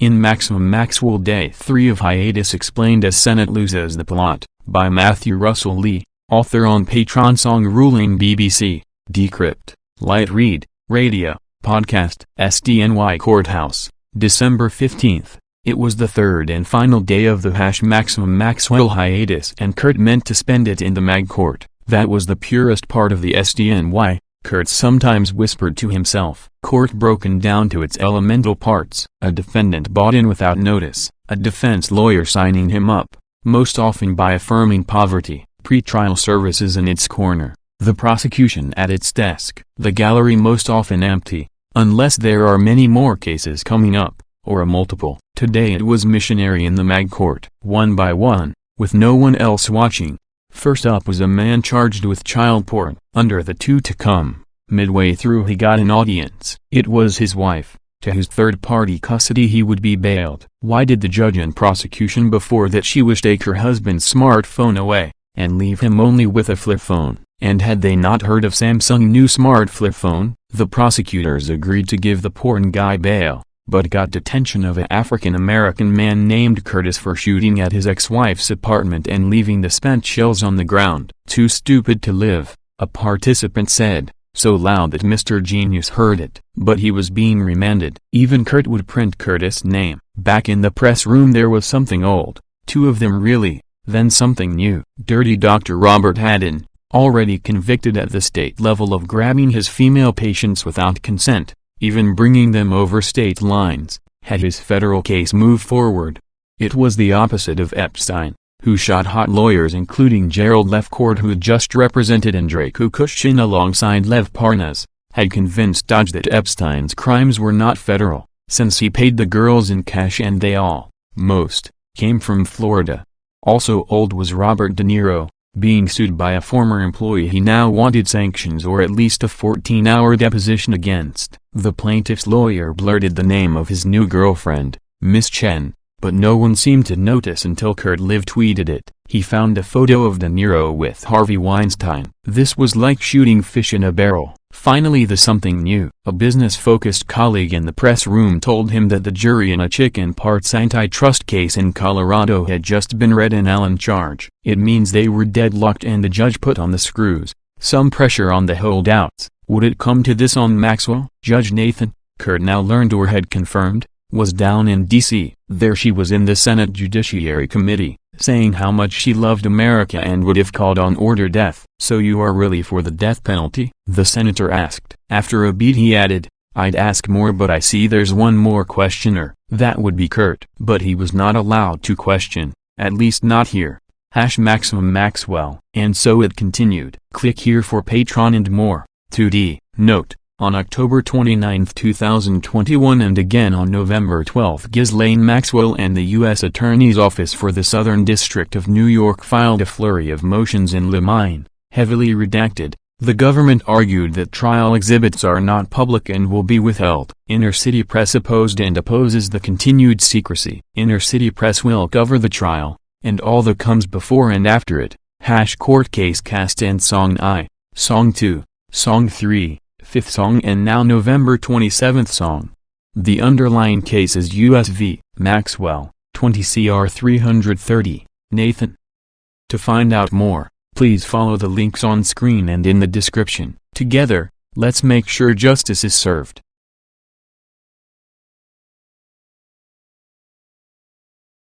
In Maxwell Day 3 of Hiatus explained as Senate loses the plot, by Matthew Russell Lee, author on Patron song ruling BBC, Decrypt, Light Read, Radio, Podcast, SDNY Courthouse, December 15. It was the third and final day of the Maxwell hiatus and Kurt meant to spend it in the mag court. That was the purest part of the SDNY, Kurt sometimes whispered to himself. Court broken down to its elemental parts. A defendant bought in without notice, a defense lawyer signing him up, most often by affirming poverty, pretrial services in its corner, the prosecution at its desk, the gallery most often empty, unless there are many more cases coming up, or a multiple. Today it was missionary in the mag court, one by one, with no one else watching. First up was a man charged with child porn. Under the two to come, midway through he got an audience. It was his wife, to whose third-party custody he would be bailed. Why did the judge and prosecution before that she wished take her husband's smartphone away, and leave him only with a flip phone? And had they not heard of Samsung's new smart flip phone? The prosecutors agreed to give the porn guy bail, but got detention of an African-American man named Curtis for shooting at his ex-wife's apartment and leaving the spent shells on the ground. Too stupid to live, a participant said, so loud that Mr. Genius heard it. But he was being remanded. Even Kurt would print Curtis' name. Back in the press room there was something old, two of them really, then something new. Dirty Dr. Robert Haddon, already convicted at the state level of grabbing his female patients without consent, even bringing them over state lines, had his federal case move forward. It was the opposite of Epstein, who shot hot lawyers including Gerald Lefcourt, who had just represented Andrei Kukushkin alongside Lev Parnas, had convinced Dodge that Epstein's crimes were not federal, since he paid the girls in cash and they all, most, came from Florida. Also old was Robert De Niro, being sued by a former employee he now wanted sanctions or at least a 14-hour deposition against. The plaintiff's lawyer blurted the name of his new girlfriend, Miss Chen, but no one seemed to notice until Kurt live-tweeted it. He found a photo of De Niro with Harvey Weinstein. This was like shooting fish in a barrel. Finally the something new. A business-focused colleague in the press room told him that the jury in a chicken parts antitrust case in Colorado had just been read an Allen charge. It means they were deadlocked and the judge put on the screws. Some pressure on the holdouts. Would it come to this on Maxwell? Judge Nathan, Kurt now learned or had confirmed, was down in D.C. There she was in the Senate Judiciary Committee, saying how much she loved America and would if called on order death. So you are really for the death penalty? The senator asked. After a beat he added, I'd ask more but I see there's one more questioner. That would be Kurt. But he was not allowed to question, at least not here. Maxwell. And so it continued. Click here for Patreon and more. 2D, note, on October 29, 2021 and again on November 12 Ghislaine Maxwell and the U.S. Attorney's Office for the Southern District of New York filed a flurry of motions in limine, heavily redacted. The government argued that trial exhibits are not public and will be withheld. Inner City Press opposed and opposes the continued secrecy. Inner City Press will cover the trial, and all that comes before and after it. Court case cast and Song I, Song 2, Song 3, 5th Song and now November 27th Song. The underlying case is U.S. v. Maxwell, 20 CR 330, Nathan. To find out more, please follow the links on screen and in the description. Together, let's make sure justice is served.